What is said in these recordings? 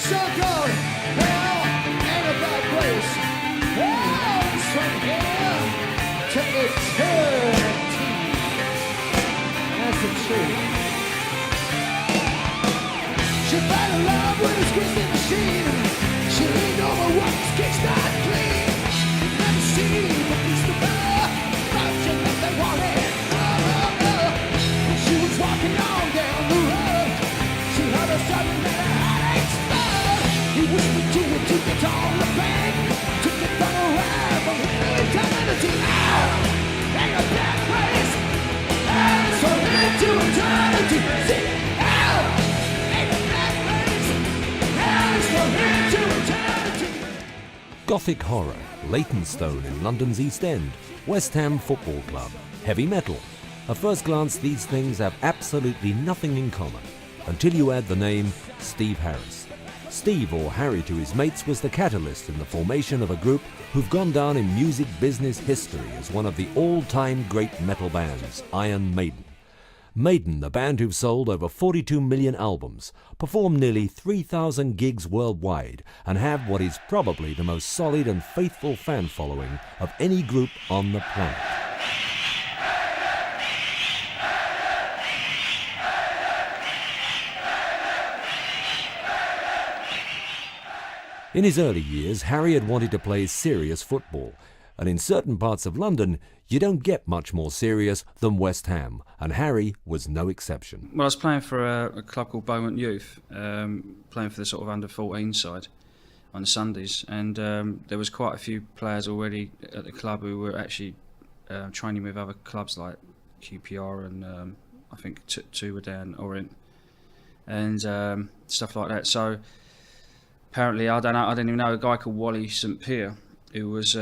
So-called hell ain't a bad place. Hell's from here to eternity. That's the truth. She fell in love with a squeaky machine. She leaned over once, kickstart clean. Never seen the piece of her, but she nothing wanted. When she was walking on down the road, she heard a sudden that her heart explode. He whispered to her to get on the bank, took it from a ride from eternity. Hell ain't a bad place. Hell's from here to eternity. See, hell ain't a bad place. Hell's from here to eternity. Gothic horror, Leytonstone in London's East End, West Ham Football Club, heavy metal. At first glance, these things have absolutely nothing in common, until you add the name Steve Harris. Steve, or Harry to his mates, was the catalyst in the formation of a group who've gone down in music business history as one of the all-time great metal bands, Iron Maiden. Maiden, the band who've sold over 42 million albums, performed nearly 3,000 gigs worldwide, and have what is probably the most solid and faithful fan following of any group on the planet. In his early years, Harry had wanted to play serious football, and in certain parts of London, you don't get much more serious than West Ham, and Harry was no exception. Well, I was playing for a club called Beaumont Youth, playing for the sort of under-14 side on Sundays, and there was quite a few players already at the club who were actually training with other clubs like QPR and I think two were down Orient and stuff like that. So apparently, I didn't even know a guy called Wally St Pierre, who was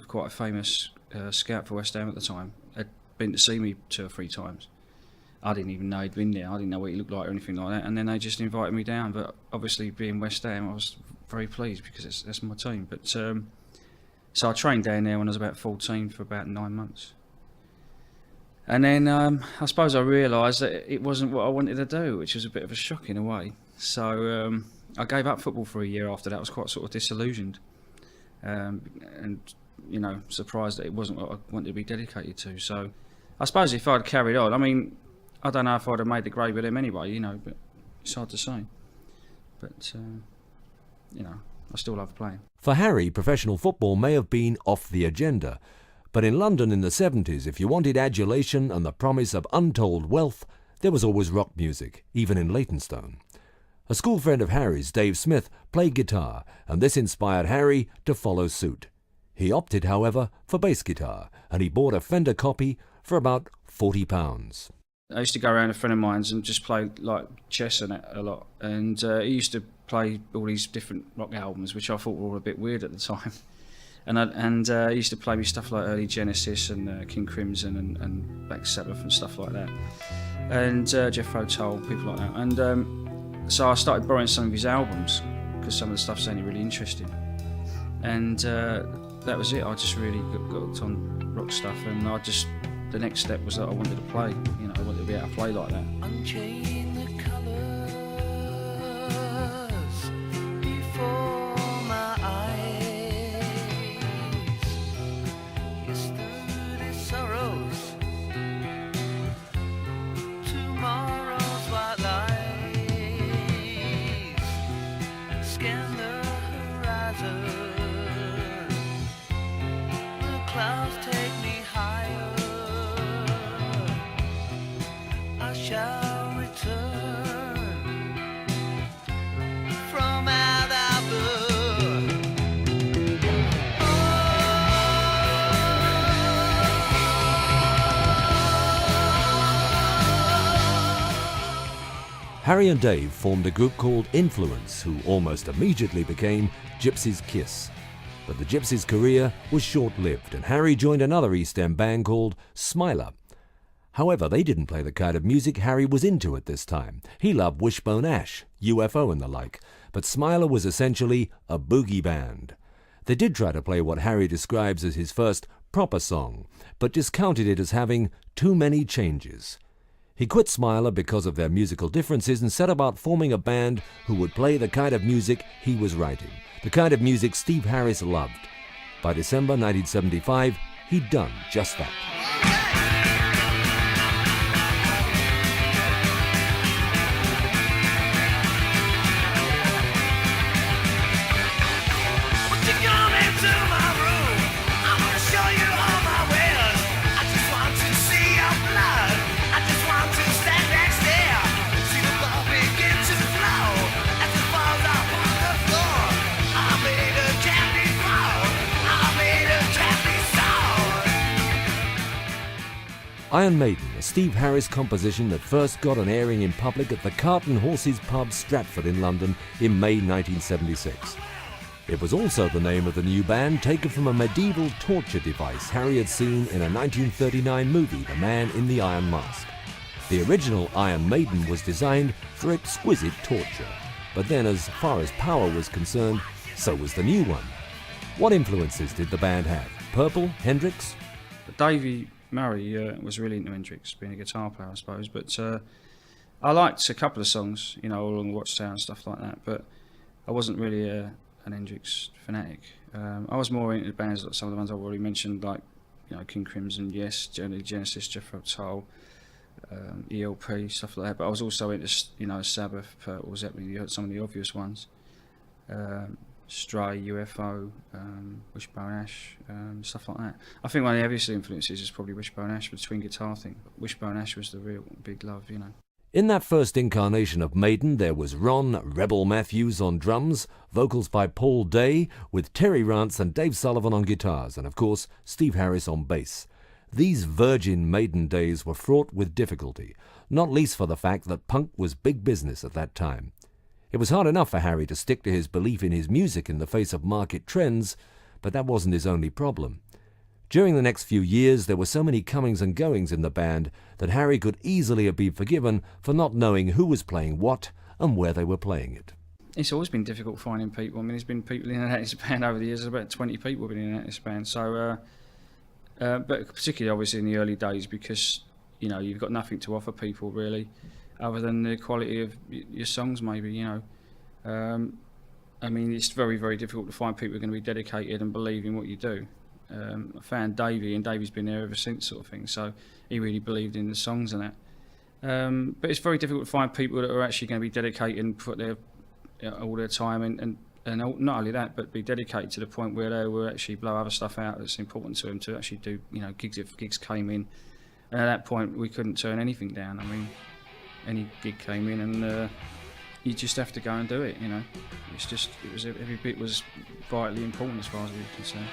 quite a famous scout for West Ham at the time, had been to see me 2 or 3 times. I didn't even know he'd been there. I didn't know what he looked like or anything like that. And then they just invited me down. But obviously, being West Ham, I was very pleased because that's my team. But so I trained down there when I was about 14 for about 9 months. And then I suppose I realised that it wasn't what I wanted to do, which was a bit of a shock in a way. So I gave up football for a year after that. I was quite sort of disillusioned. And you know, surprised that it wasn't what I wanted to be dedicated to. So I suppose if I'd carried on, I mean, I don't know if I'd have made the grade with them anyway, you know, but it's hard to say. But you know, I still love playing. For Harry, professional football may have been off the agenda, but in London in the 70s, if you wanted adulation and the promise of untold wealth, there was always rock music, even in Leytonstone. A school friend of Harry's, Dave Smith, played guitar, and this inspired Harry to follow suit. He opted, however, for bass guitar, and he bought a Fender copy for about £40. I used to go around a friend of mine's and just play like chess and that a lot, and he used to play all these different rock albums, which I thought were all a bit weird at the time. And he used to play me stuff like early Genesis and King Crimson and Black Sabbath and stuff like that, and Jethro Tull, people like that. And so I started borrowing some of his albums because some of the stuff sounded really interesting, and that was it. I just really got on rock stuff, and the next step was that I wanted to play. You know, I wanted to be able to play like that. Unchain the colours before my eyes. Yesterday's sorrows, tomorrow's white lies. Scan the horizon, the clouds take me higher. I shall return from out our blood. Harry and Dave formed a group called Influence, who almost immediately became Gypsy's Kiss. But the Gypsies' career was short-lived, and Harry joined another East End band called Smiler. However, they didn't play the kind of music Harry was into at this time. He loved Wishbone Ash, UFO and the like, but Smiler was essentially a boogie band. They did try to play what Harry describes as his first proper song, but discounted it as having too many changes. He quit Smiler because of their musical differences and set about forming a band who would play the kind of music he was writing, the kind of music Steve Harris loved. By December 1975, he'd done just that. Iron Maiden, a Steve Harris composition that first got an airing in public at the Cart and Horses pub Stratford in London in May 1976. It was also the name of the new band, taken from a medieval torture device Harry had seen in a 1939 movie, The Man in the Iron Mask. The original Iron Maiden was designed for exquisite torture, but then as far as power was concerned, so was the new one. What influences did the band have? Purple, Hendrix? Davey Murray was really into Hendrix, being a guitar player, I suppose. But I liked a couple of songs, all along the Watchtower and stuff like that. But I wasn't really an Hendrix fanatic. I was more into bands like some of the ones I've already mentioned, like King Crimson, Yes, Genesis, Jethro Tull, ELP, stuff like that. But I was also into Sabbath, Purple, Zeppelin, some of the obvious ones. Stray, UFO, Wishbone Ash, stuff like that. I think one of the heaviest influences is probably Wishbone Ash with the twin guitar thing. Wishbone Ash was the real big love, In that first incarnation of Maiden, there was Ron Rebel Matthews on drums, vocals by Paul Day, with Terry Rance and Dave Sullivan on guitars, and of course Steve Harris on bass. These virgin Maiden days were fraught with difficulty, not least for the fact that punk was big business at that time. It was hard enough for Harry to stick to his belief in his music in the face of market trends, but that wasn't his only problem. During the next few years, there were so many comings and goings in the band that Harry could easily have been forgiven for not knowing who was playing what and where they were playing it. It's always been difficult finding people. I mean, there's been people in and out of this band over the years. There's about 20 people have been in and out of this band. So, but particularly obviously in the early days, because you've got nothing to offer people really, other than the quality of your songs, maybe. I mean, it's very, very difficult to find people who are going to be dedicated and believe in what you do. I found Davey, and Davey's been there ever since, sort of thing. So he really believed in the songs and that. But it's very difficult to find people that are actually going to be dedicated and put their all their time and not only that, but be dedicated to the point where they will actually blow other stuff out that's important to them to actually do. Gigs if gigs came in, and at that point we couldn't turn anything down. I mean, any gig came in and you just have to go and do it. Every bit was vitally important as far as we were concerned.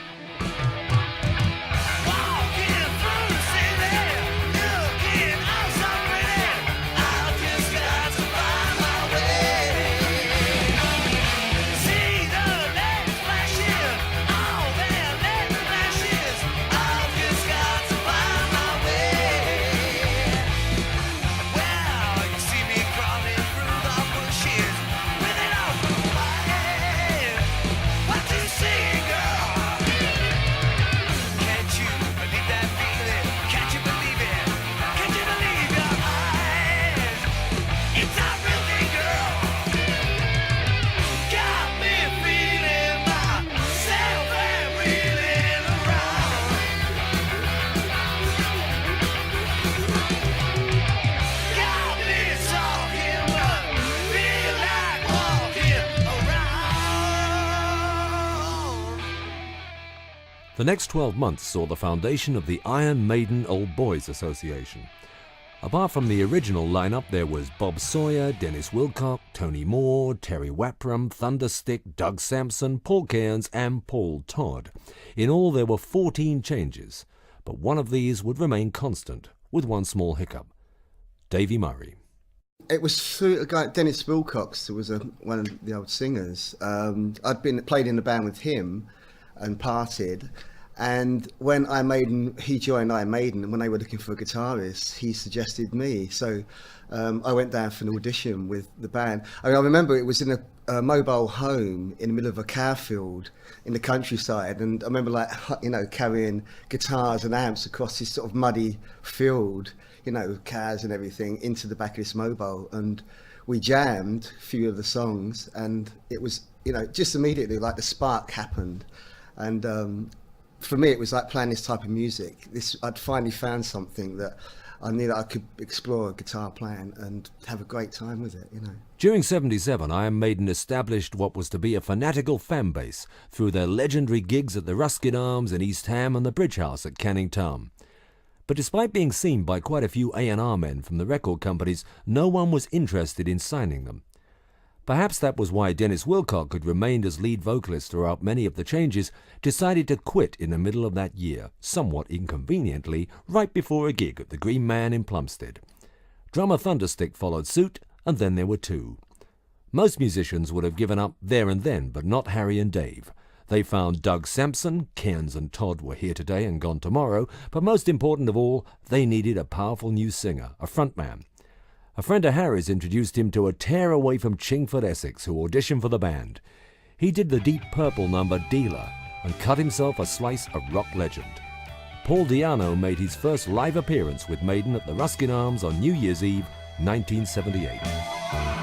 The next 12 months saw the foundation of the Iron Maiden Old Boys Association. Apart from the original lineup, there was Bob Sawyer, Dennis Wilcock, Tony Moore, Terry Wappram, Thunderstick, Doug Sampson, Paul Cairns and Paul Todd. In all, there were 14 changes, but one of these would remain constant, with one small hiccup. Davey Murray. It was through a guy, Dennis Wilcox, who was one of the old singers. I'd played in the band with him and parted. And when he joined Iron Maiden, and when they were looking for a guitarist, he suggested me. So I went down for an audition with the band. I remember it was in a mobile home in the middle of a cow field in the countryside. And I remember carrying guitars and amps across this sort of muddy field, you know, cars and everything, into the back of this mobile, and we jammed a few of the songs, and it was, you know, just immediately like the spark happened. And for me, it was like playing this type of music. I'd finally found something that I knew that I could explore guitar playing and have a great time with it, you know. During '77, Iron Maiden established what was to be a fanatical fan base through their legendary gigs at the Ruskin Arms in East Ham and the Bridge House at Canning Town. But despite being seen by quite a few A&R men from the record companies, no one was interested in signing them. Perhaps that was why Dennis Wilcock, who'd remained as lead vocalist throughout many of the changes, decided to quit in the middle of that year, somewhat inconveniently, right before a gig at the Green Man in Plumstead. Drummer Thunderstick followed suit, and then there were two. Most musicians would have given up there and then, but not Harry and Dave. They found Doug Sampson. Cairns and Todd were here today and gone tomorrow, but most important of all, they needed a powerful new singer, a frontman. A friend of Harry's introduced him to a tear away from Chingford, Essex, who auditioned for the band. He did the Deep Purple number Dealer and cut himself a slice of rock legend. Paul Di'Anno made his first live appearance with Maiden at the Ruskin Arms on New Year's Eve, 1978.